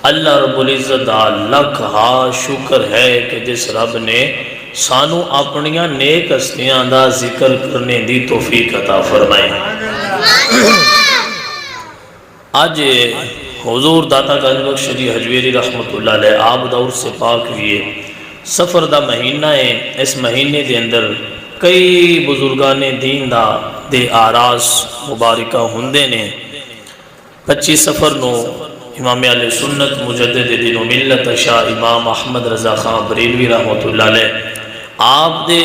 اللہ رب العزت دا لکھ ہا شکر ہے کہ جس رب نے سانو اپنیاں نیک ہستیاں دا ذکر کرنے دی توفیق عطا فرمائے۔ آج حضور داتا گنج بخش جی حجویری رحمت اللہ علیہ آپ دا عرص پاک ہوئے سفر دا مہینہ ہے۔ اس مہینے دے اندر کئی بزرگان دین دا دے آراز مبارکہ ہندے نے۔ 25 سفر نو امام علیہ سنت مجدد دین و ملت شاہ امام احمد رضا خان بریلوی رحمت اللہ علیہ آپ دے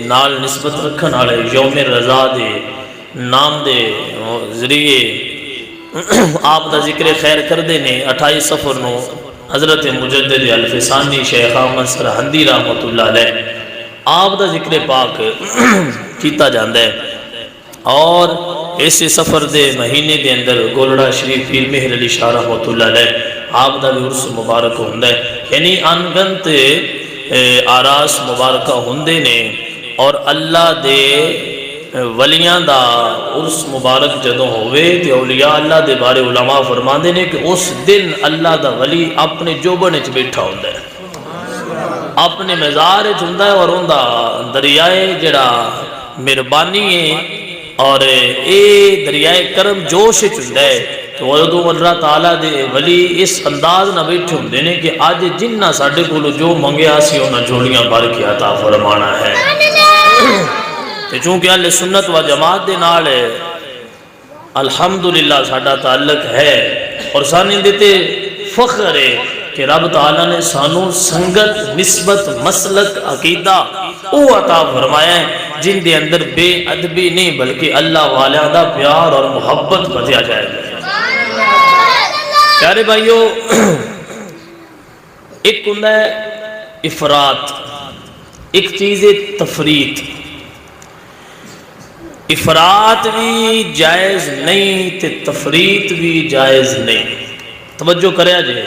نال نسبت رکھن والے یوم رضا دے نام دے ذریعے آپ دا ذکر خیر کر دینے۔ 28 سفر نو حضرت مجدد الفسانی شیخ احمد سرہندی رحمت اللہ علیہ آپ دا ذکر پاک کیتا جاندہ ہے۔ اور ایسے سفر دے مہینے دے اندر گولڑا شریف پیر مہر علی شاہ رحمت اللہ علیہ آپ دا بھی عرص مبارک ہوندہ ہے، یعنی انگنت آراس مبارکہ ہوندے نے۔ اور اللہ دے ولیاں دا عرص مبارک جدوں ہوئے تے اولیاء اللہ دے بارے علماء فرماندے نے کہ اس دن اللہ دا ولی اپنے جوبن وچ بیٹھا ہوندہ ہے، اپنے مزار وچ ہوندہ ہے، اور ہوندہ دریائے جڑا مہربانی ہے اور اے دریائے کرم جوش چندہ ہے کہ وجدو اللہ تعالیٰ دے ولی اس انداز نہ بیٹھے ہوندے نے کہ آج جنہ ساڑھے کو جو منگے آسی انہاں جھولیاں بھر کے عطا فرمانا ہے۔ تے چونکہ اہل سنت و جماعت دے نال الحمدللہ ساڑھا تعلق ہے اور سانے دیتے فخر ہے کہ رب تعالیٰ نے سانو سنگت نسبت مسلک عقیدہ او عطا فرمایا ہے جن دے اندر بے ادبی نہیں بلکہ اللہ والیاں دا پیار اور محبت بدیا جائے گا۔ پیارے بھائیو، ایک ہندہ ہے افراط، ایک چیز ہے تفریط۔ افراط بھی جائز نہیں تے تفریط بھی جائز نہیں۔ توجہ کریا جائے،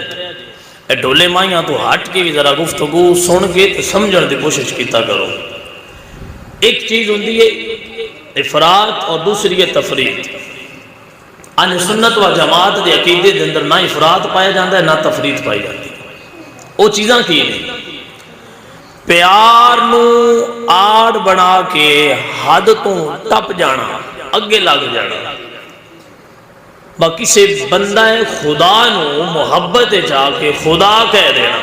اے ڈولے مائیاں تو ہٹ کے بھی ذرا گفتگو سن کے سمجھن دی کوشش کیتا کرو۔ ایک چیز ہوندی ہے افراط اور دوسری ہے تفریط۔ اہل سنت و جماعت دے عقیدے دے اندر نہ افراط پایا جاندہ ہے نہ تفریط پائی جاتی ہے۔ وہ چیزاں کی نہیں، پیار نو آڑ بنا کے حد تو ٹپ جانا، اگے لگ جانا، باقی سے بندہ خدا نو محبت چاہ کے خدا کہہ دینا،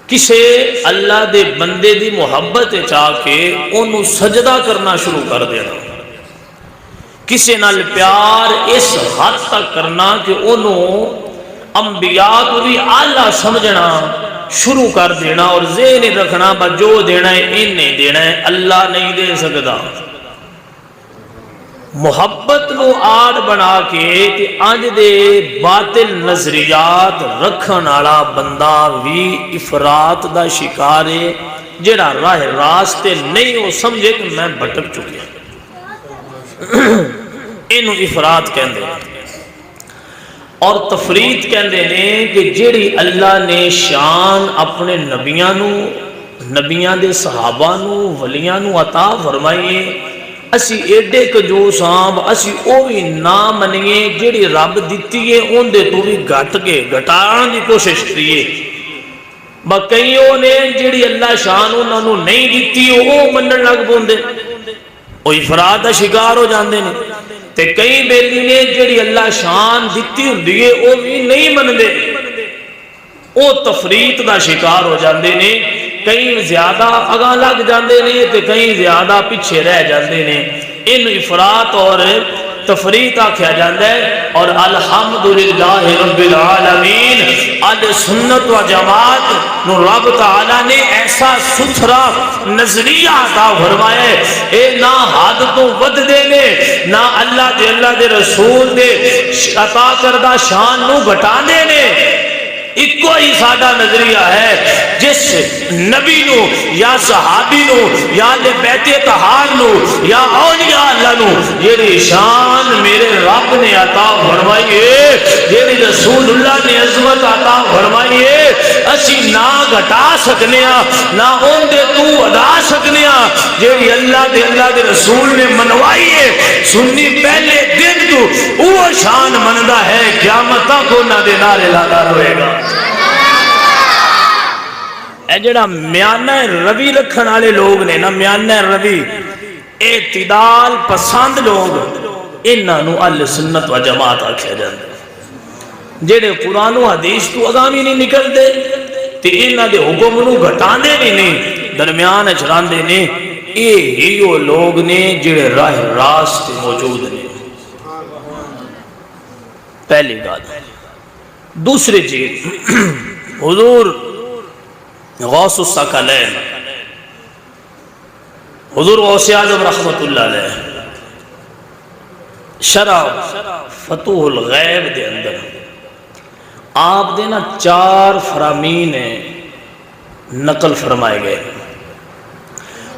کسے اللہ دے بندے دی محبت چاہ کے انہوں سجدہ کرنا شروع کر دینا، کسے نال پیار اس حد تک کرنا کہ انہوں انبیاء کو بھی اعلیٰ سمجھنا شروع کر دینا، اور ذہن رکھنا با جو دینا ہے ان نہیں دینا ہے، اللہ نہیں دے سکتا۔ محبت نو آڑ بنا کے کہ آج دے باطل نظریات رکھن آڑا بندہ بھی افراط دا شکار ہے، جڑا راہ راستے نہیں ہو سمجھے کہ میں بھٹک چکے انہوں افراط کہندے اور تفریط کہندے نے کہ جڑی اللہ نے شان اپنے نبیاں دے صحابہ نو ولیاں نو عطا فرمائیے، اسی ایڈے کجو سامب اسی اوہی نہ منیے جڑی رب دیتی ہے ان دے تو بھی گھٹ کے گھٹان دی کوشش کریے۔ کئیوں نے جڑی اللہ شان انہوں نے نہیں دیتی وہ منن لگ پوندے، وہ افراط دا شکار ہو جاندے نے، تے کئی بیلی نے جڑی اللہ شان دیتی ہوندی ہے وہ بھی نہیں مندے، وہ تفریط دا شکار ہو جاندے نے، کئی زیادہ اگاں لگ جاندے نے تے کئی زیادہ پیچھے رہ جاندے نے۔ ان افراط اور تفریط آکھیا جاندہ ہے، اور الحمدللہ رب العالمین اہل سنت و جماعت نو رب تعالیٰ نے ایسا ستھرا نظریہ عطا فرمایا ہے، اے نہ حد تو ود دینے نہ اللہ دے رسول دے عطا کردہ شان نو گھٹا دینے۔ ایک کوئی سادہ نظریہ ہے جس نبی نو یا صحابی نو یا بیت طہار نو یا اولیاء اللہ نو یہ شان میرے رب نے عطا فرمائیے، یہ رسول اللہ نے عظمت عطا فرمائیے، اسی نہ گھٹا سکنے نہ ان دے تو ادا سکنے، یہ اللہ دے رسول نے منوائیے۔ سنی پہلے دن تو وہ شان مندہ ہے قیامت تک انہاں دے نعرے لاتا رہے گا۔ اے جڑا میانہ روی رکھن والے لوگ نے نا، میانہ روی اعتدال پسند لوگ، انہاں نو اہل سنت و جماعت آکھیا جاندا۔ جڑے قرآن و حدیث تو اگامی نہیں نکل دے تے انہاں دے حکم نو گھٹان دے بھی نہیں، درمیان اچھران دے نہیں، اے ہی وہ لوگ نے جڑے راہ راست موجود نے۔ پہلی بات۔ دوسری چیز، حضور غوث الثقلین، حضور غوث اعظم رحمت اللہ علیہ شرح فتوح الغیب دے اندر آپ دینا 4 فرامین نقل فرمائے گئے۔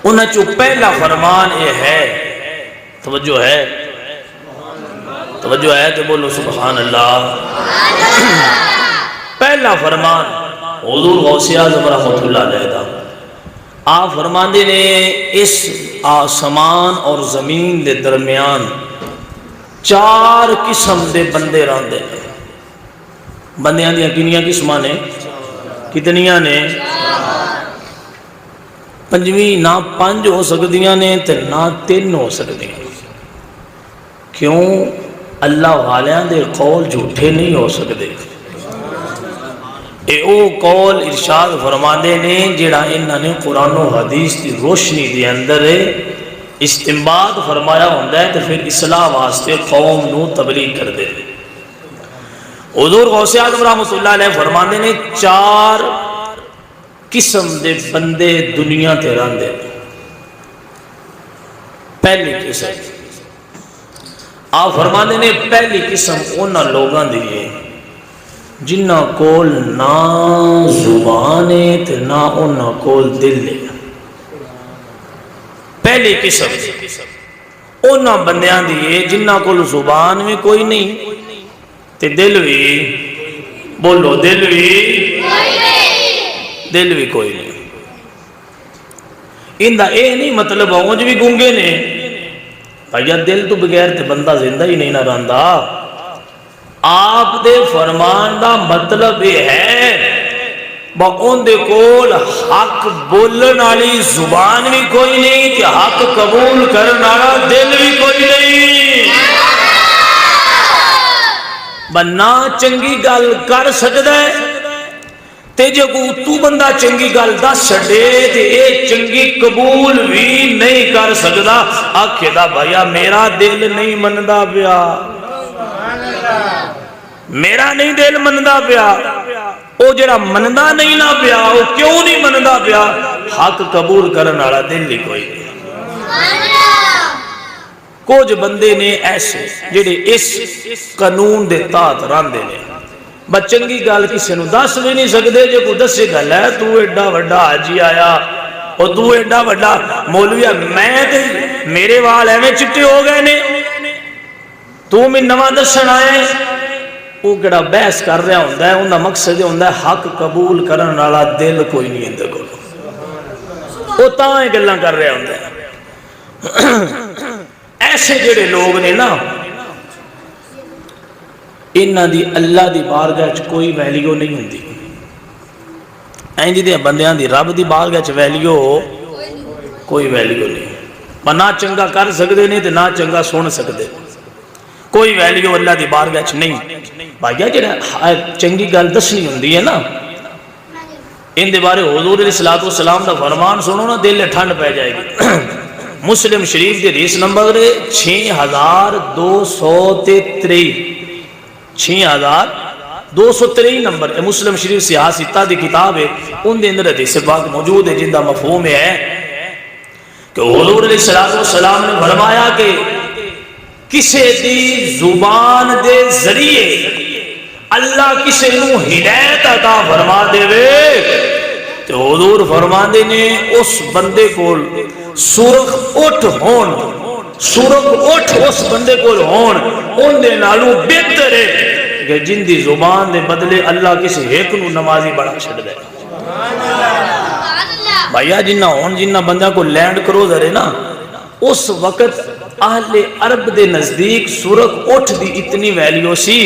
انہاں چو پہلا فرمان یہ ہے، توجہ ہے تو بولو سبحان اللہ۔ پہلا فرمان حضور غوث اعظم رحمت اللہ علیہ دا، آپ فرماندے نے اس آسمان اور زمین دے درمیان 4 قسم دے بندے راندے نے۔ بندیاں دیا کنیاں قسماں نے؟ کتنیاں نے؟ 5 نہ 5 ہو سکدیاں نے تے نہ 3 ہو سکدیاں۔ کیوں؟ اللہ والیاں دے قول جھوٹے نہیں ہو سکدے۔ اے او قول ارشاد فرماندے نے جڑا انہاں نے قرآن و حدیث دی روشنی دے اندر استنباط فرمایا ہوندہ ہے تو پھر اصلاح واسطے قوم نو تبلیغ کر دے۔ حضور غوث اعظم رحمت اللہ علیہ فرماندے نے 4 قسم دے بندے دنیا تے راندے۔ پہلی قسم آپ فرماندے نے پہلی قسم انہاں لوگاں دیئے جنہ کول نہ زبان ہے تے نہ انہاں کول دل ہے۔ پہلی قسم انہاں بندیاں دیئے جنہ کول زبان میں کوئی نہیں تے دل بھی، بولو دل بھی کوئی نہیں۔ اندہ اے نہیں مطلب اونج بھی گونگے نے، بھائیہ دل تو بغیر تے بندہ زندہ ہی نہیں نہ رہندا۔ آپ دے فرمان دا مطلب یہ ہے ان دے کول حق بولن والی زبان بھی کوئی نہیں تے حق قبول کرن والا دل بھی کوئی نہیں۔ بنا چنگی گل کر سکدا ہے تے جو تو بندہ چنگی گل دس چھڑے تے اے چنگی قبول بھی نہیں کر سکدا۔ آکھے دا بھائیا میرا دل نہیں مندا پیا، میرا نہیں دل مندا پیا۔ او جڑا مندا نہیں نہ پیا، او کیوں نہیں مندا پیا؟ حق قبول کرن والا دل ہی کوئی نہیں۔ کچھ بندے نے ایسے جڑے اس قانون دے تحت راندے نے، بس چنگی گل کسی نو دس بھی نہیں سکدے۔ جو کو دسے گل ہے تو ایڈا وڈا حاجی آیا اور تو ایڈا وڈا مولوی ہے، میں تے میرے وال ایویں چٹے ہو گئے نے، تو میں نواں دسن آئے۔ وہ کڑا بحث کر رہا ہوندہ ہے، انہا مقصد ہوندہ ہے حق قبول کرن والا دل کوئی نہیں اندر کو، وہ تاں گلاں کر رہا ہوندہ ہے۔ ایسے جڑے لوگ نے نا، انہاں دی اللہ دی بارگاہ چ کوئی ویلیو نہیں ہوندی۔ اینج دے بندیاں دی رب دی بارگاہ چ ویلیو کوئی ویلیو نہیں، پر نہ چنگا کر سکدے نہیں تے نہ چنگا سن سکدے، کوئی ویلیو اللہ دی بارگاہ چ نہیں۔ بھائیہ جڑا چنگی گل دسنی ہوندی ہے نا، ان دے بارے حضور علیہ السلام دا فرمان سنو نا دل ٹھنڈ پہ جائے گی۔ مسلم شریف دی حدیث نمبر 6223، 6223 نمبر مسلم شریف سیاستہ دی کتاب ہے، ان دے اندر حدیث پاک موجود ہے جن دا مفہوم ہے کہ حضور علیہ السلام نے فرمایا کہ کسے دی زبان دے ذریعے اللہ کسے نو ہدایت عطا فرما دے وے تو حضور فرما دے نے اس بندے کو سرخ اٹھ ہون، سرخ اٹھ اس بندے کو ہون ان دے نالوں بہتر ہے کہ جن دی زبان دے بدلے اللہ کسی ایک نو نمازی بڑا چھڑ دے۔ بھائیہ جنہ ہون جنہ بندہ کو لینڈ کرو دھرے نا، اس وقت اہل عرب دے نزدیک سرخ اٹھ دی اتنی ویلیو سی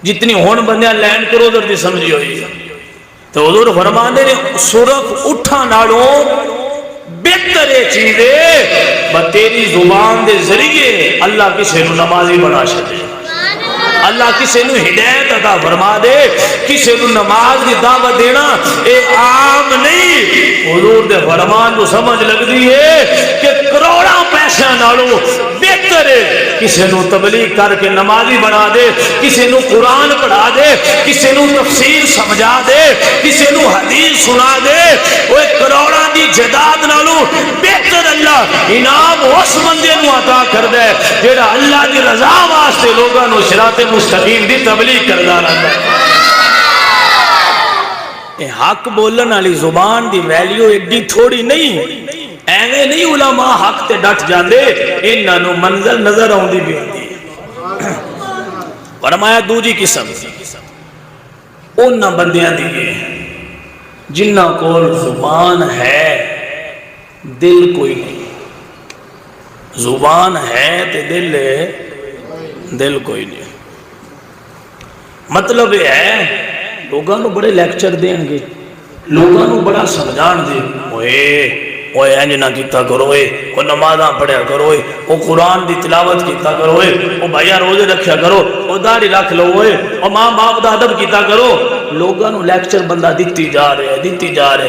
جتنی ہون بندیاں لینڈ کروزر دی سمجھی ہوئی ہے. تو حضور فرماندے نے سرخ اٹھا نالوں بہتر چیز ہے تیری زبان دے ذریعے اللہ کسی نو نمازی بنا چھڈے. اللہ کسی نو ہدایت عطا فرما دے. کسی نو نماز دی دعوت دینا اے عام نہیں. حضور دے فرمان کو سمجھ لگ دی ہے کہ کروڑاں پیسے نالوں بہتر ہے کسی نو تبلیغ کر کے نمازی بنا دے, کسی نو قرآن پڑھا دے, کسی نو تفسیر سمجھا دے, کسی نو حدیث سنا دے. وہ کروڑاں دی جداد نالوں بہتر اللہ انعام اس بندے نو عطا کر دے جیڑا اللہ دی رضا واسطے لوگاں نو صراط مستقیم دی تبلیغ کردا رہندا ہے. حق بولن والی زبان دی ویلیو ایڈی تھوڑی نہیں. ایویں نہیں علماء حق تے ڈٹ جاندے, انہاں نو منزل نظر آوندی بھی ہوندی ہے. فرمایا دوجی قسم انہاں بندیاں دی جنہاں کول زبان ہے دل کوئی نہیں. زبان ہے تے دل کوئی نہیں. مطلب یہ ہے لوگاں نو بڑے لیکچر دیں گے, لوگاں نو بڑا سمجھان دے, اوے انج نہ کیتا کرو, او نمازاں پڑھیا کرو, او قرآن دی تلاوت کیتا کرو, او بھائیا روزے رکھیا کرو, او داڑھی رکھ لو, او ماں باپ دا ادب کیتا کرو. لوگاں نو لیکچر بندہ دیتی جا رہے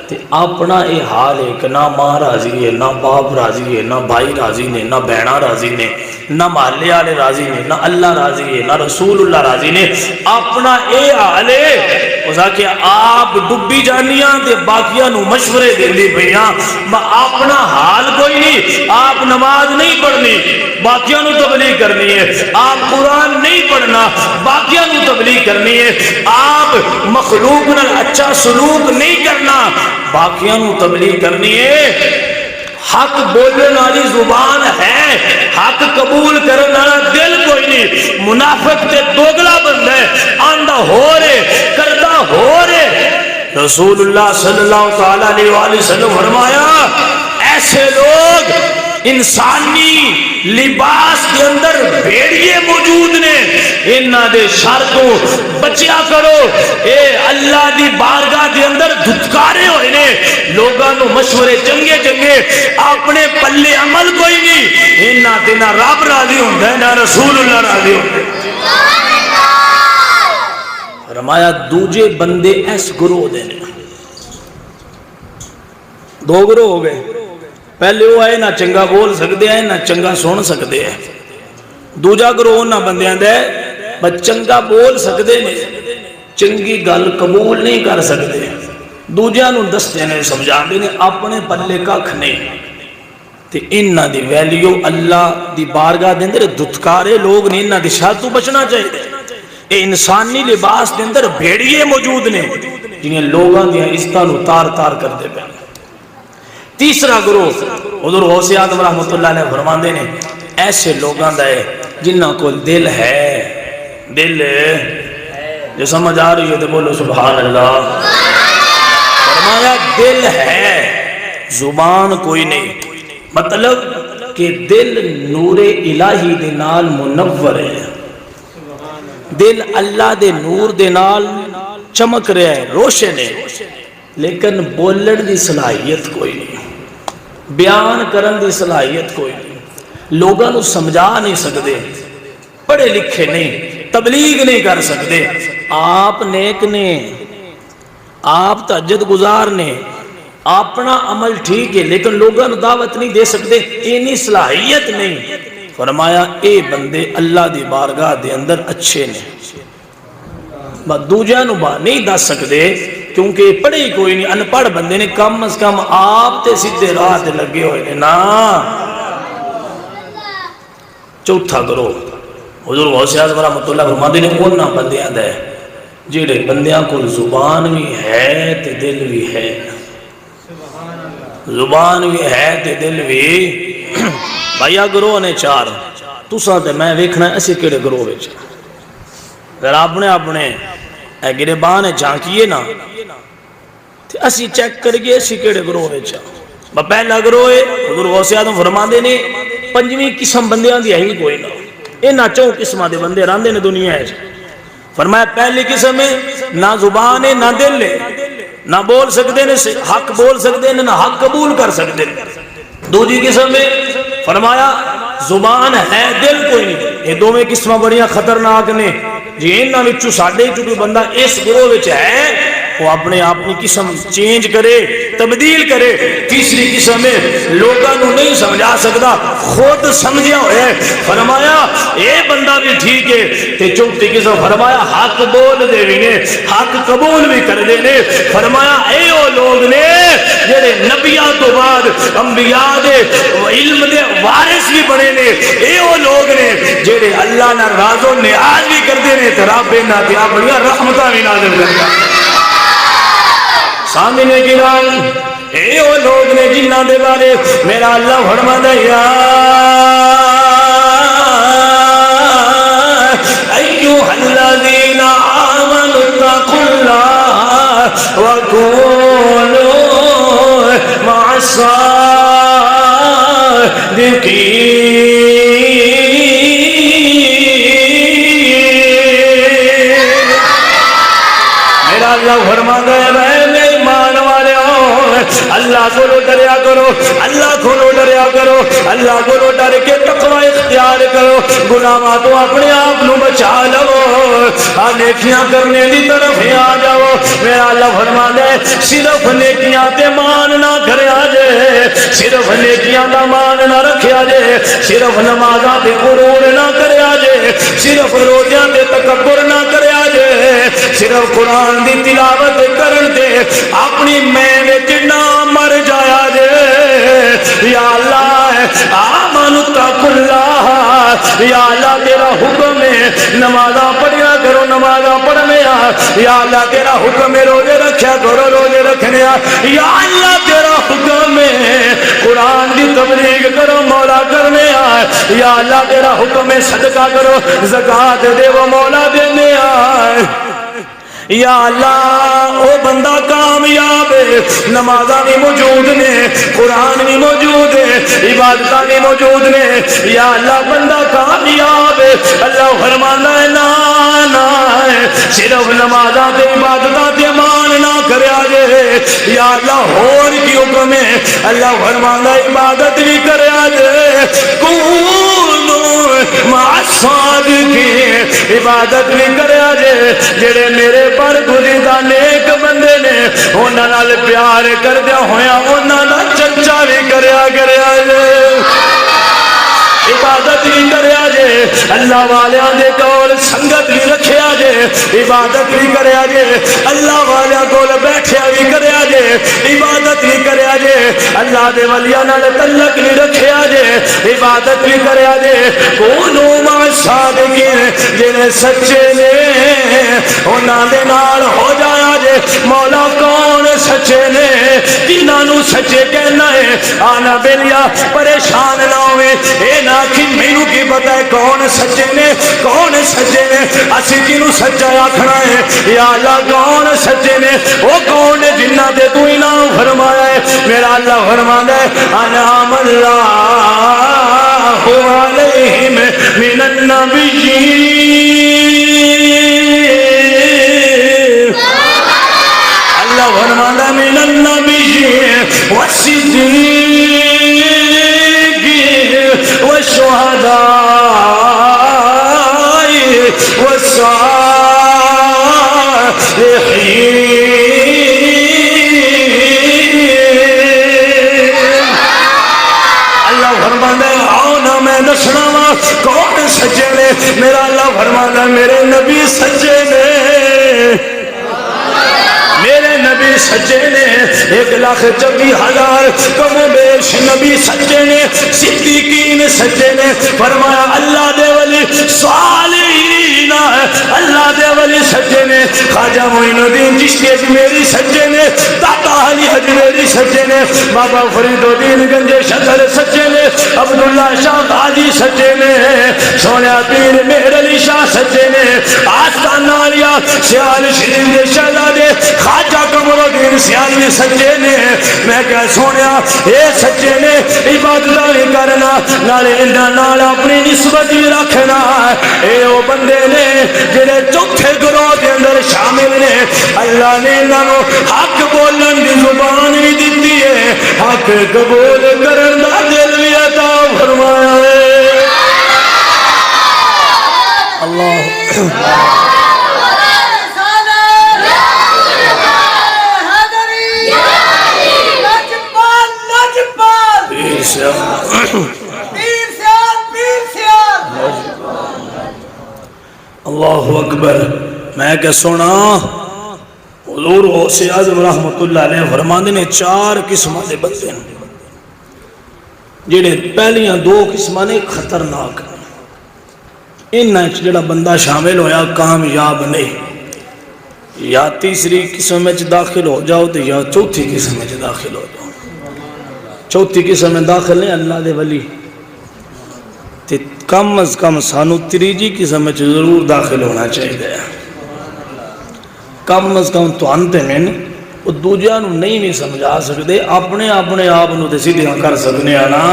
تے اپنا اے حال ہے کہ نہ ماں راضی ہے, نہ باپ راضی ہے, نہ بھائی راضی نے, نہ بہنا راضی نے, نہ محلے والے راضی نے, نہ اللہ راضی ہے, نہ رسول اللہ راضی نے. اپنا اے حال ہے اس کہ آپ ڈبی جانیاں تے باقیاں نو مشورے دیندی پیاں. اپنا حال کوئی نہیں. آپ نماز نہیں پڑھنی, باقیاں نو تبلیغ کرنی ہے. آپ قرآن نہیں پڑھنا, باقیاں نو تبلیغ کرنی ہے. آپ مخلوق نال اچھا سلوک نہیں کرنا, باقیاں نو تبلیغ کرنی ہے. حق بولنے والی زبان ہے, حق قبول کرنے والا دل کوئی نہیں. منافق تے دوگلا بندہ ہے, آندہ ہو رہے کردہ ہو رہے. رسول اللہ صلی اللہ علیہ وآلہ وسلم فرمایا ایسے لوگ انسانی لباس کے اندر بھیڑیے موجود نے, انہاں دے شر تو بچیا کرو. اے اللہ دی بارگاہ دے اندر دھتکارے ہوئے نے, لوگاں نو مشورے چنگے اپنے پلے عمل کوئی نہیں. انہاں تے نہ رب راضی ہوندا ہے, نہ رسول اللہ راضی ہوندا ہے. فرمایا دوجے بندے ایس گروہ دے نے. دو گروہ ہو گئے. پہلے وہ آئے نہ چنگا بول سکتے ہیں, نہ چنگا سن سکتے ہیں. دوجا گروہ نہ بندیاں دے بس چنگا بول سکتے ہیں, چنگی گل قبول نہیں کر سکتے. دوجیاں نو دستے نے سمجھا دے نے اپنے پلے ککھ نہیں. تے انہاں دی ویلیو اللہ دی بارگاہ دے اندر دھتکارے لوگ نے, انہاں دی شر تو بچنا چاہیے. اے انسانی لباس دے اندر بھیڑیے موجود نے جنہیں لوگاں دی عزتاں نو تار کر دے پے. تیسرا گروہ حضور غوث اعظم رحمۃ اللہ علیہ فرماندے نے ایسے لوگاں دا ہے جنہاں کو دل ہے. دل جو سمجھ آ رہی ہے تو بولو سبحان اللہ. فرمایا دل ہے زبان کوئی نہیں. مطلب کہ دل نور الہی دے نال منور ہے, دل اللہ دے نور دے نال چمک رہا ہے, روشن ہے, لیکن بولن دی صلاحیت کوئی نہیں, بیان کرن دی صلاحیت کوئی نہیں. لوگاں نو سمجھا نہیں سکتے, پڑھے لکھے نہیں, تبلیغ نہیں کر سکتے. آپ نیک نے, آپ تہجد گزار نے, اپنا عمل ٹھیک ہے, لیکن لوگاں نو دعوت نہیں دے سکتے, اینی صلاحیت نہیں. فرمایا اے بندے اللہ دی بارگاہ دے اندر اچھے نے, بس دوجہ نو نہیں دس سکتے کیونکہ پڑھے ہی کوئی نہیں. ان پڑھ بندے نے کم از کم آپ تے سیدھے راہ تے لگے ہوئے نے نا. چوتھا گروہ حضور غوث اعظم رحمۃ اللہ فرماندے نے انہاں بندیاں دا ہے جڑے بندیاں کول زبان بھی ہے تے دل بھی ہے. زبان بھی ہے تے دل بھی. بھائیا گروہ نے چار, تساں تے میں ویکھنا اسی کیڑے گروہ وچ. اگر اپنے گریبان جھانکیے نا تے اسی چیک کریے اسی کیڑے گروہ وچ. پہلا گروہ ہے حضور غوث اعظم فرماندے نے پنجویں قسم بندیاں دی ہے ہی کوئی نہ. انہاں چوں قسماں دے بندے رہندے نے دنیا وچ. فرمایا پہلی قسم ہے نہ زبان ہے نہ دل ہے، نہ بول سکتے نے حق بول سکتے نے، نہ حق قبول کر سکتے۔ دوسری قسم ہے فرمایا زبان ہے دل کوئی نہیں۔ یہ دونوں قسمیں بڑی خطرناک نے جی، انہاں وچوں ساڈے وچوں کوئی بندہ اس گروہ وچ ہے وہ اپنے آپ کی قسم چینج کرے، تبدیل کرے۔ تیسری قسم ہے لوگوں کو نہیں سمجھا سکتا، خود سمجھیا ہوا ہے۔ فرمایا اے بندہ بھی ٹھیک ہے۔ تے چوتھی قسم فرمایا حق بول دے بھی نے، حق قبول بھی کر دے نے۔ فرمایا اے وہ لوگ نے جڑے نبیاں تو بعد انبیاء دے علم دے وارث بھی بنے نے۔ اے وہ لوگ نے جڑے اللہ نال راز و نیاز بھی کردے نے تے رب انہاں تے اپنی رحمتاں بھی نازل کردا۔ سامنے گران اے وہ لوگ نے جنہاں دے بارے میرا اللہ فرماتا ہے یا ایھا الذین آمنوا اتقوا اللہ وکونوا مع الصادقین۔ میرا اللہ فرماتا ہے اللہ کو ڈریا کرو، اللہ کو ڈریا کرو، اللہ کو ڈر کے تقوی اختیار کرو، گناہاں تو اپنے آپ نو بچا لو، نیکیاں کرنے دی طرف آ جاؤ۔ میرا اللہ فرماتا ہے صرف نیکیاں تے مان نہ کریا جے، صرف نیکیاں دا مان نہ رکھیا جے، صرف نمازاں تے غرور نہ کریا جے، صرف روزیاں تے تکبر نہ کریا جے، صرف قرآن دی تلاوت کرن تے اپنی میں وچ نہ مر جایا جے۔ یا اللہ آمنوا اتقوا اللہ، یا اللہ تیرا حکم ہے نمازاں پڑھیا کرو، نمازاں پڑھنے آ۔ یا اللہ تیرا حکم ہے روزے رکھیا کرو، روزے رکھنے آ۔ یا اللہ تیرا حکم ہے قرآن دی تبلیغ کرو، مولا کرنے آ۔ یا اللہ تیرا حکم ہے صدقہ کرو، زکوٰۃ دیو، مولا دینے آ۔ یا اللہ او بندہ کامیاب ہے، نمازاں بھی موجود نے، قرآن بھی موجود ہے، عبادتاں بھی موجود نے۔ یا اللہ بندہ کامیاب ہے۔ اللہ فرمانا ہے نا صرف نمازاں تے عبادتاں تے مان نہ کریا جے۔ یا اللہ اور کی حکم ہے، اللہ فرمانا عبادت بھی کریا جے، مع الصادقین، عبادت بھی کریا جے۔ جڑے میرے پر گزیدہ نیک بندے نے انہاں نال پیار کردیا ہویا انہاں دا چرچا بھی کریا جے، عبادت بھی کریا جے، اللہ والیاں دے کول سنگت بھی رکھیا جے، عبادت بھی کریا جے، اللہ والیاں کول بیٹھیا بھی کریا جے، عبادت بھی کریا جے، اللہ دے ولیاں نال تعلق بھی رکھیا جے، عبادت بھی کریا جے۔ کونوا مع الصادقین، جڑے سچے نے انہاں دے نال ہو جایا جے۔ مولا کون سچے نے جنہاں نو سچے کہنا ہے، آنا بیلیا پریشان نہ ہوئے، اے نہ کہ مینوں کی پتہ ہے کون سچے نے، کون سچے نے، اسی کنوں سچا آکھنا ہے۔ یا اللہ کون سچے نے، وہ کون ہے جنہاں دے تو انعام فرمایا ہے۔ میرا اللہ فرماتا ہے انعام اللہ علیہم من النبیین، اللہ فرماتا ہے من النبیین والصدیقین والشہداء والصالحین۔ اللہ فرماتا ہے آؤ نا میں دسنا وا کون سچے نے۔ میرا اللہ فرماتا ہے میرے نبی سچے نے، میرے نبی سچے نے، 1,24,000 کم و بیش نبی سچے نے، صدیقین سچے نے۔ فرمایا اللہ دے ولی صالحین، اللہ دے ولی سچے نے۔ خواجہ معین الدین چشتی اجمیری سچے نے، داتا علی اجمیری سچے نے، بابا فرید الدین گنج شکر سچے نے، عبداللہ شاہ غازی سچے نے، سونیا پیر مہر علی شاہ سچے نے، آستان عالیہ سیال شریف شہزادے خواجہ قمر الدین سیالوی سچے نے۔ میں کہہ سونیا اے سچے نے، عبادت بھی کرنا نالے انہاں نال اپنی نسبت بھی رکھنا۔ اے او بندے نے جڑے چوتھے گروہ اللہ نے انہوں حق بولن دی زبان بھی دیتی ہے، حق قبول کرن دا دل بھی عطا فرمایا ہے۔ اللہ اللہ اکبر۔ میں کہ سونا حضور غوث اعظم رحمت اللہ علیہ فرماندے نے 4 قسمہ دے بندے جڑے پہلیاں 2 قسمہ نے خطرناک، انہاں جڑا بندہ شامل ہویا کامیاب نہیں، یا تیسری قسم میں داخل ہو جاؤ تو یا چوتھی قسم میں داخل ہو جاؤ۔ چوتھی قسم میں داخل نہیں اللہ دے ولی، تے کم از کم سانو تیجی قسم میں ضرور داخل ہونا چاہیے۔ کم از کم تو انتے میں وہ دوجہ نو نہیں سمجھا سکتے، اپنے اپنے آپ نو تے سیدھیاں کر سکنے نا۔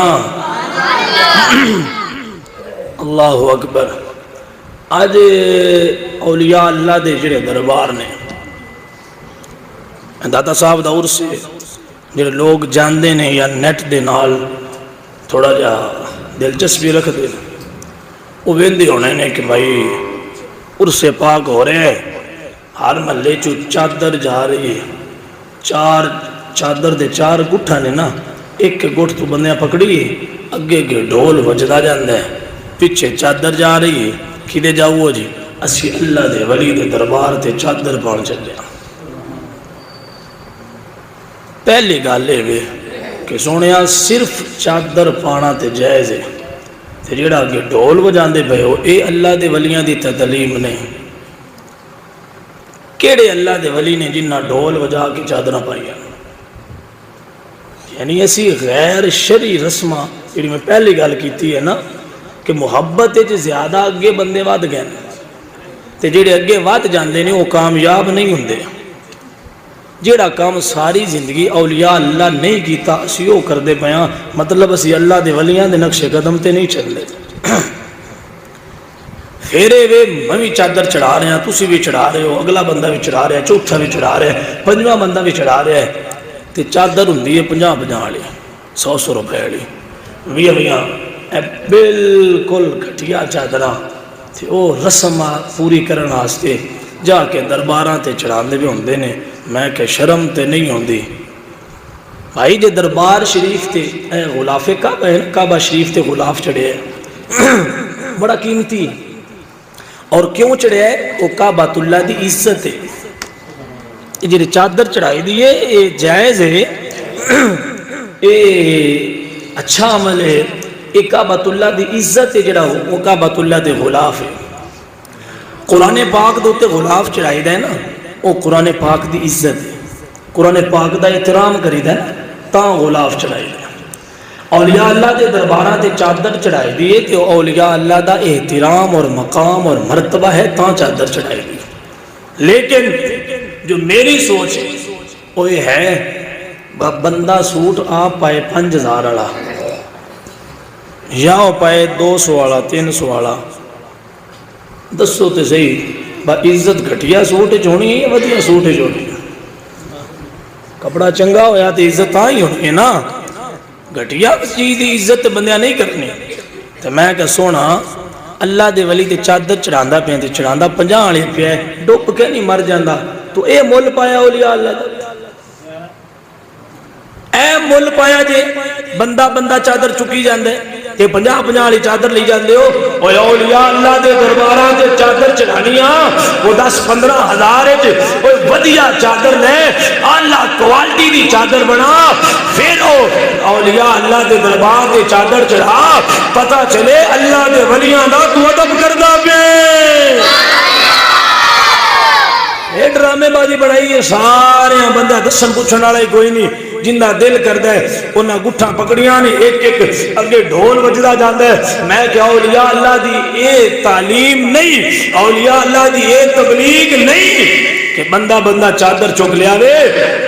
اللہ اکبر۔ آج اولیاء اللہ دے جڑے دربار نے داتا صاحب دور سے جڑے لوگ جاندے نے یا نیٹ دے نال تھوڑا جا دلچسپی رکھ دے، وہ ویندے ہونے نے کہ بھائی عرس پاک ہو رہے ہیں، ہر محلے چو چادر جا رہی ہے، 4 چادر دے 4 گٹھا نے نا، ایک گٹھ تو بندیاں پکڑی ہے، اگے کے ڈھول وجدا جاندہ ہے، پیچھے چادر جا رہی ہے، کھیدے جاؤ جی اسی اللہ دے ولی دے دربار تے چادر پہنچ لیا۔ پہلی گالے وے کہ سونیا صرف چادر پانا تے جائز ہے، تے جیڑا کہ ڈھول وجاندے بھئے ہو اے اللہ دے ولیاں دی تعلیم نہیں۔ کیڑے اللہ دے ولی نے جنہ ڈھول وجا کے چادرہ پائیا، یعنی ایسی غیر شرعی رسمہ جڑی میں پہلی گال کیتی ہے نا کہ محبت ہے زیادہ اگے بندے واد گئے تے جڑے اگے واد جاندے نے وہ کامیاب نہیں ہوندے۔ جیڑا کام ساری زندگی اولیاء اللہ نہیں کیتا اسی وہ کر دے پیاں، مطلب اسی اللہ دے ولیاں دے نقش قدم تے نہیں چل لے۔ پھیرے وے میں بھی چادر چڑھا رہے ہیں، تسی بھی چڑھا رہے ہو، اگلا بندہ بھی چڑھا رہا ہے، چوتھا بھی چڑھا رہا ہے، 5واں بندہ بھی چڑھا رہا ہے، تے چادر ہوندی ہے 50-50 والی، 100 روپے والی، 20 بالکل گھٹیا چادرہ تے او رسم پوری کرن واسطے جا کے درباراں تے چڑھاندے بھی ہوندے نے۔ میں کہ شرم تے نہیں ہوندی بھائی جے دربار شریف تے غلاف کعبہ ہے، کعبہ شریف تے غلاف چڑھے ہے بڑا قیمتی ہے، اور کیوں چڑھے ہے؟ وہ کعبۃ اللہ دی عزت ہے، جی چادر چڑھائی دی ہے یہ جائز ہے، یہ اچھا عمل ہے، یہ کعبۃ اللہ دی عزت ہے، جڑا وہ کعبۃ اللہ دے غلاف ہے۔ قرآن پاک دوتے غلاف چڑھائی دے نا، وہ قرآن پاک دی عزت ہے، قرآن پاک دا احترام کری دے تاں غلاف چڑھائی دے۔ اولیاء اللہ دے دربارہ دے چادر چڑھائی دیئے کہ اولیاء اللہ دا احترام اور مقام اور مرتبہ ہے تاں چادر چڑھائی دیئے۔ لیکن جو میری سوچ ہے وہ یہ ہے بندہ سوٹ آپ پائے 5000 والا یا وہ پائے 200 والا 300 والا، دسو تے صحیح با عزت گھٹیا سوٹ جونی ہے یا ودیا سوٹ جونی ہے؟ کپڑا چنگا ہویا تے عزت آئی ہونی ہے نا، گھٹیا چیز دی عزت بندیاں نہیں کرنی۔ تو میں کہ سونا اللہ دے ولی تے چادر چڑھاندہ پہ تے چڑھاندہ 50 والے پہ ہے، ڈوپ کے نہیں مر جاندہ، تو اے مول پایا اولیاء اللہ دا، اے مول پایا جے بندہ بندہ چادر چکی جاندے تے 50-50 والی چادر لی جاندے ہو، اوہ اولیاء اللہ دے درباران دے چادر چڑھانیاں وہ 10-15 ہزار ہے، وہ ودیا چادر لے اللہ کوالٹی دی چادر بنا، پھر اولیاء اللہ دے دربار دے چادر چڑھا، پتہ چلے اللہ دے ولیاں دا تو ادب کردہ پہ۔ یہ ڈرامے بازی بڑھائی ہے، سارے بندہ دسن پوچھن والا ہی کوئی نہیں، جندہ دل کردہ ہے انہاں گٹھاں پکڑیاں نے ایک ایک اگے ڈھول وجدہ جاندہ ہے۔ میں کہ اولیاء اللہ دی اے تعلیم نہیں، اولیاء اللہ دی اے تبلیغ نہیں کہ بندہ بندہ چادر چک لیا وے،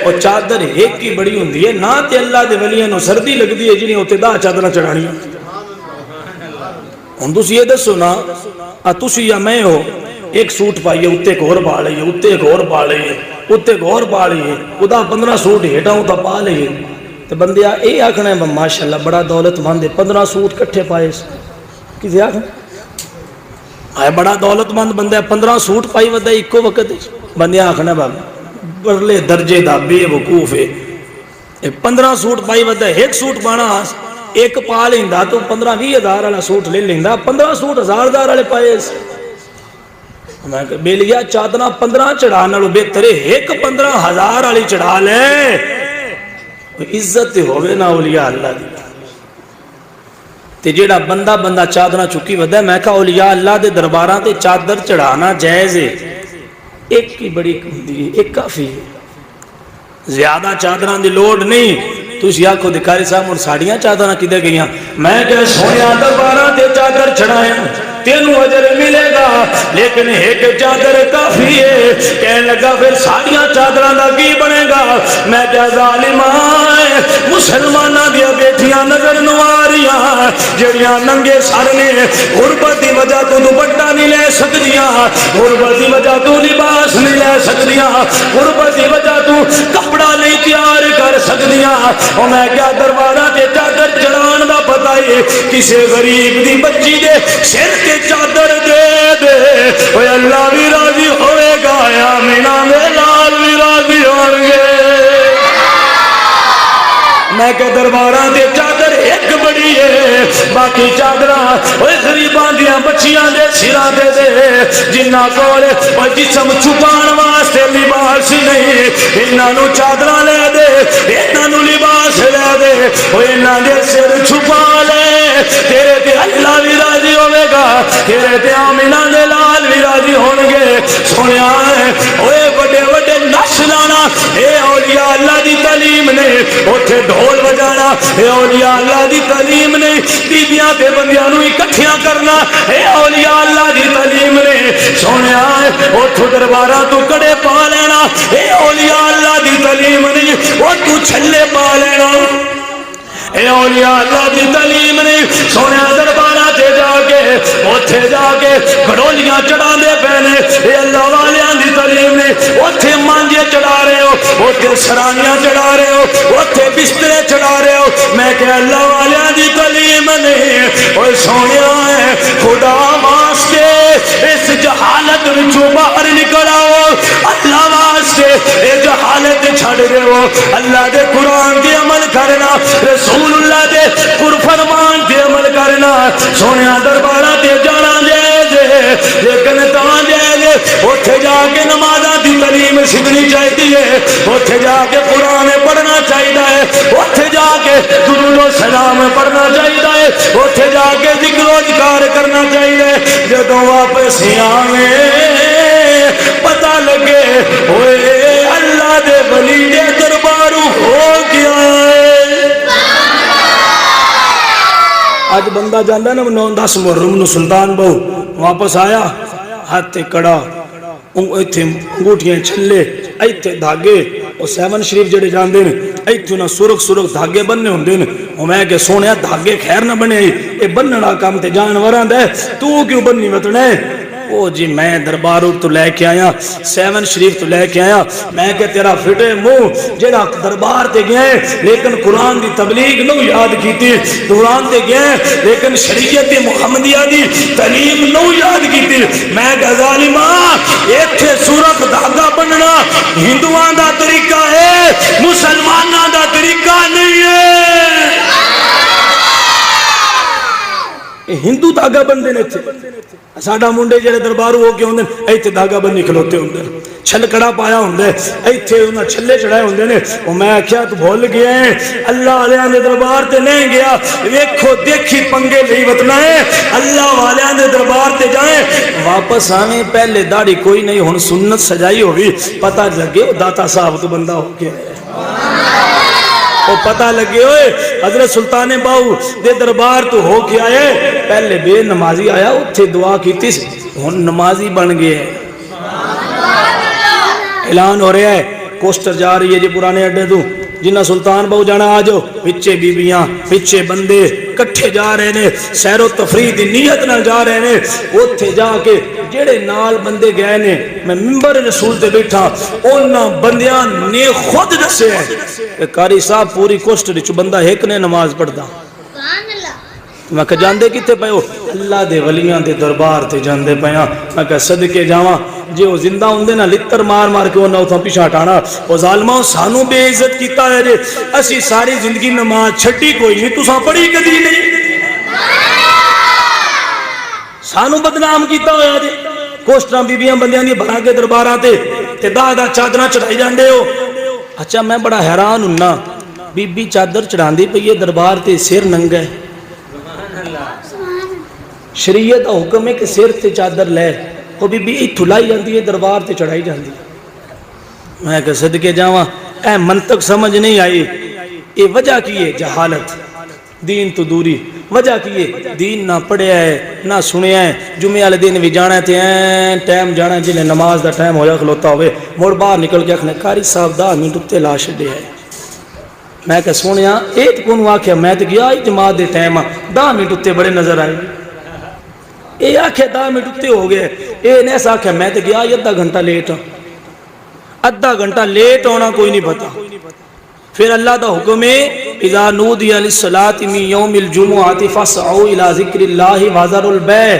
اور چادر ایک کی بڑی ہوندی ہے نا تے اللہ دے ولیاں نو سردی لگ دی ہے جنہیں ہوتے دا چادرہ چڑھانی ہوں۔ تسی یہ دسو نا تسی یا میں ہو، ایک سوٹ پائیے اتنے ایک اور پا لئیے اتنے ایک اور پا لئیے اتنے ایک اور پا لئیے خدا 15 سوٹ ہیٹاؤں تا پا لئیے تو بندے اے آکھنا ہے ماشاءاللہ بڑا دولت مند ہے 15 سوٹ کٹھے پائے کسی آکھنا آئے بڑا دولت مند بندہ 15 سوٹ پائی ودہ ایک کو وقت ہے بندے آکھنا ہے برلے درجے دا بے وقوف ہے 15 سوٹ پائی ودہ ایک سوٹ پانا ایک پا لیندہ تو 15-20 ہزار والا سوٹ لے لیندہ 15 سوٹ 1000 والے پائے میں کہ بے لیا چادرہ 15 چڑھانا لو بہتر ہے ایک 15,000 والی چڑھا لے عزت ہوئے نا اولیاء اللہ دی تے جیڑا بندہ چادرہ چکی ودہ میں کہا اولیاء اللہ دے درباراں تے چادر چڑھانا جائز ہے ایک کی بڑی کمدی ہے ایک کافی ہے زیادہ چادران دی لوڈ نہیں تو اس یاد کو دکھاری صاحب اور ساڑیاں چادران کدھے گئیاں میں کہ سونیا درباراں تے چادر چڑھائیں تینوں اجر ملے گا لیکن ایک چادر کافی ہے کہنے لگا پھر ساڑیاں چادران دا کی بنے گا میں کیا ظالمان مسلمانہ دیا بیٹھیاں نظر نواریاں جڑیاں ننگے سر نے غربت دی وجہ تو دوپٹہ نہیں لے سکتیاں غربت دی وجہ تو لباس نہیں لے سکتیاں غربت دی وجہ تو کپڑا نہیں تیار کر سکتیاں اور میں کیا دربارہ تے چادر چڑھان دا پتہ ہے کسے غریب دی بچی دے سر کے چادر دے دے اوہ اللہ بھی راضی ہوئے گا یا مینا میں لال بھی راضی ہونگے میں کہ درباراں دے چادر ایک بڑی ہے باقی چادراں اوہ غریبان دیاں بچیاں دے سراں دے دے جنہ کولے اوہ جسم چھپان واسطے لباس نہیں انہاں نو چادراں لے دے انہاں نو لباس لے دے اوہ انہاں دے سر چھپا لے تیرے تے اللہ بھی راضی ہوئے گا تیرے تے آمینہ دے لال بھی راضی ہونگے سنیا ہے اوہ بڑے بڑے نشلانا اے اولیاء اللہ دی تعلیم نے اتھے ڈھول بجانا اے اولیاء اللہ دی تعلیم نے بیبیاں تے بندیاں نو اکٹھیاں کرنا اے اولیاء اللہ دی تعلیم نے سنیا ہے اتھو دربارہ تو کڑے پا لینا اے اولیاء اللہ دی تعلیم نے وہ تو چھلے پا لینا اے اولیاء اللہ دی تعلیم نے سونے دربارہ تے جا کے اتھے جا کے گھڑولیاں چڑھا دے پہنے اے اللہ والیاں دی تعلیم نے اتھے مانجے چڑھا رہے ہو اتھے سرانیاں چڑھا رہے ہو اتھے بسترے چڑھا رہے ہو میں کہ اللہ والیاں دی تعلیم نے اوہ سونے آئے خدا واسطے اس جہالت وچوں باہر نکلاؤ اللہ واسطے اے جہالت چھڑ گئے ہو اللہ دے قرآن دی عمل کرنا رسول اللہ دے فرمان دے عمل کرنا سونیا دربارہ تے جانا جائے لیکن تاں جائے اتھے جا کے نمازہ دی تعلیم سکھنی چاہتی ہے اتھے جا کے قرآن پڑھنا چاہیے ہے اتھے جا کے درود و سلام پڑھنا چاہیے ہے اتھے جا کے ذکر و اذکار کرنا چاہیے جدوں واپس آویں پتہ لگے ہوئے اللہ دے ولی دے درباروں ہو گیا ہے آج بندہ جاندہ نا 9-10 محرم نو سلطان بہو واپس آیا ہاتھ کڑا ایتھے انگوٹھیاں چھلے ایتھے دھاگے اور 7 شریف جڑے جاندے نے ایتھے نا سرخ دھاگے بننے ہوندے نے اور میں کہ سونے دھاگے خیر نہ بنے اے بننا کام تے جانوراں دے تو کیوں بننی وطنے او جی میں درباروں تو لے کے آیا 7 شریف تو لے کے آیا میں کہ تیرا فٹے منہ جڑا دربار تے گئے لیکن قرآن دی تبلیغ نو یاد کیتی قرآن تے گئے لیکن شریعت محمدیہ دی تعلیم نو یاد کیتی میں کہ ظالماں ایتھے سورخ دھاگا بننا ہندوان دا طریقہ ہے مسلمانہ دا طریقہ نہیں ہے ہندو دھاگا بندے نے تھے ساڑھا منڈے جڑے درباروں ہو کے ہوندے ایتھے دھاگا بندی کھلوتے ہوندے چھلکڑا پایا ہوندے ایتھے انہاں چھلے چڑھائے ہوندے نے اور میں کیا تو بھول گئے ہیں اللہ علیہ نے دربار تے نہیں گیا ویکھو دیکھی پنگے لئی وطنا ہے اللہ والے نے دربار تے جائیں واپس آویں پہلے داڑھی کوئی نہیں ہن سنت سجائی ہوئی پتہ لگے داتا صاحب تو بندہ ہو کے ہے وہ پتہ لگے ہوئے حضرت سلطان باہو دے دربار تو ہو کے آئے پہلے بے نمازی آیا اتھے دعا کی تھی ہن نمازی بن گئے اعلان ہو رہا ہے کوسٹر جا رہی ہے جی پرانے اڈے تو جنہ سلطان باہو جانا آجو پچھے بیبیاں پچھے بندے کٹھے جا رہے نے سیر و تفریح دی نیت نال جا رہے نے اوتھے جا کے جڑے نال بندے گئے نے میں منبر رسول تے بیٹھا انہاں بندیاں نے خود دسے کہ قاری صاحب پوری کوسٹ وچ بندہ ایک نے نماز پڑھدا میں کہ جاندے کتے پے ہو اللہ دے ولیاں دے دربار تے جاندے پیا میں کہ صدقے جاواں جے او زندہ ہوندے نا لتر مار مار کے انہاں اتھوں پیچھے ہٹانا او ظالماں سانو بے عزت کیتا ہے جے اسی ساری زندگی نماز چھڈی کوئی نہیں تساں پڑھی کدی نہیں سانو بدنام کیتا ہویا جے کوسٹاں بیبیاں بندیاں دی بھرا کے درباراں تے دا چادراں چڑھائی جاندے ہو اچھا میں بڑا حیران ہوننا بی بی چادر چڑھاندی پئی ہے دربار تے سر ننگا ہے شریعت کا حکم ہے کہ سر تے چادر لے وہ بی بی لائی جاندی ہے دربار تے چڑھائی جاندی میں کہ صدقے جاواں اے منطق سمجھ نہیں آئی یہ وجہ کی ہے جہالت دین تو دوری وجہ کی ہے دین نہ پڑھیا ہے نہ سنیا ہے جمعے والے دن بھی جانا ہے تے ٹائم جانا ہے جنہیں نماز دا ٹائم ہویا کھلوتا ہوئے مڑ باہر نکل کے آکھنے قاری صاحب 10 منٹ تے لا چھڈے ہے میں کہ سنیا اے تے کونوں آکھیا میں تے گیا جماعت دے ٹائم 10 منٹ تے بڑے نظر آئے اے آکھے 10 منٹ تے ہو گئے اے نے ایسا آکھیا میں تے گیا آدھا گھنٹہ لیٹ آدھا گھنٹہ لیٹ ہونا کوئی نہیں پتا پھر اللہ دا حکم ہے اذا نودی للصلاۃ من یوم الجمعہ فاسعوا الی ذکر اللہ وذروا البیع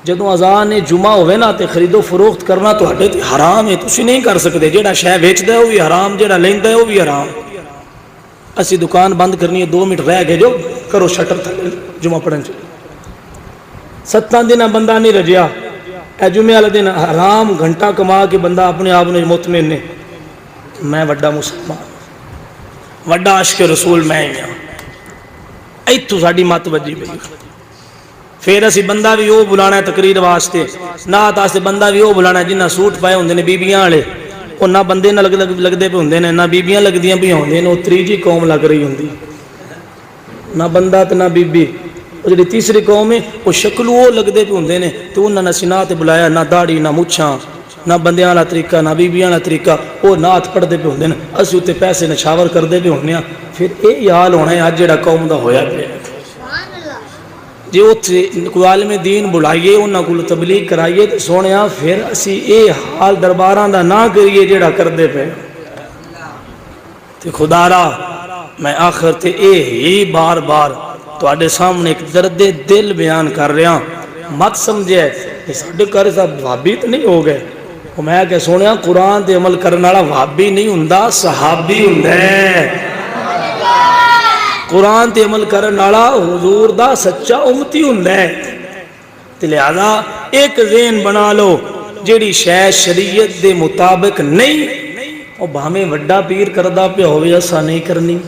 جدوں اذان جمعہ ہوے نا تے خرید و فروخت کرنا تواڈے تے حرام ہے تسی نہیں کر سکدے جیڑا شے ویچدا ہے وہ بھی حرام جیڑا لیندا ہے وہ بھی حرام اسی دکان بند کرنی ہے 2 منٹ رہ گئے جو کرو شٹر تھلے جمعہ پڑھن چلے 7 دن بندہ نہیں رجیا اے جمعے والے دن حرام گھنٹہ کما کے بندہ اپنے آپ نے مطمئن نے میں وڈا مسلمان وڈا عاشق رسول میں ہی ہاں ایتھوں ساڈی مت وجی پئی پھر اسی بندہ بھی وہ بلانا ہے تقریر واسطے نعت واسطے بندہ بھی وہ بلانا ہے جنہ سوٹ پائے ہوندے نے بیبیاں والے وہ نہ بندے نہ لگدے پے ہوندے نے نہ بیبیاں لگدیاں پئی ہوندے نے وہ تریجی قوم لگ رہی ہوندی نہ بندہ تے نہ بیبی وہ جی تیسری قوم ہے وہ شکل وہ لگتے پہ ہوندے نے تو انہوں نے سنا تے بلایا نہ داڑھی نہ مچھاں نہ بندیاں والا طریقہ نہ بیبیاں والا طریقہ وہ نعت پڑھتے پہ ہوندے نے اسی اتنے پیسے نشاور کرتے پہ ہونے پھر یہ حال ہونا ہے اج جڑا قوم دا ہویا پہ جی اتنے کوئی عالم دین بلائیے انہاں کو تبلیغ کرائیے تو سونے پھر اسی یہ حال درباراں دا نہ کریے جڑا کرتے پہ تے خدا را میں آخر تے ہی بار بار تواڈے سامنے ایک درد دل بیان کر رہا مت سمجھے کہ ساڈے گھر صاحب وہابی تو نہیں ہو گئے وہ میں کہ سنیا قرآن تے عمل کرنے والا وہابی نہیں ہوندا صحابی ہوندا ہے قرآن تے عمل کرنے والا حضور دا سچا امتی ہوندا ہے تے لہذا ایک ذہن بنا لو جیڑی شے شریعت دے مطابق نہیں وہ بھاویں وڈا پیر کردا پیا ہوے اسا نہیں کرنی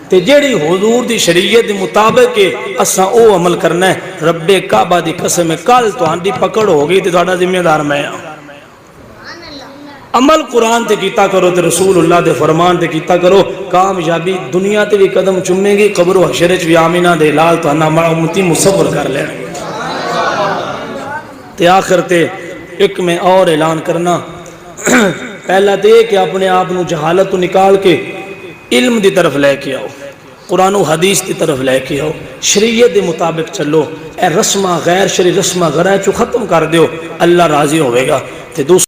تے جیڑی حضور دی شریعت دی مطابق اساں او عمل کرنا ہے رب کعبہ دی قسم ہے کل تہاڈی پکڑ ہو گئی تے تہاڈا ذمہ دار میں ہاں عمل قرآن تے کیتا کرو تے رسول اللہ دے فرمان تے کیتا کرو کامیابی دنیا تے بھی قدم چومے گی قبر و حشر وچ بھی آمینہ دے لال تہاڈا امتی مصور کر لے تے آخر تے ایک میں اور اعلان کرنا پہلا تے کہ اپنے آپ نو جہالت تو نکال کے علم دی طرف لے کے آؤ قرآن و حدیث دی طرف لے کے آؤ شریعت دے مطابق چلو اے رسمہ غیر شریع رسمہ غیر چو ختم کر دیو اللہ راضی ہوئے گا تے دوسرا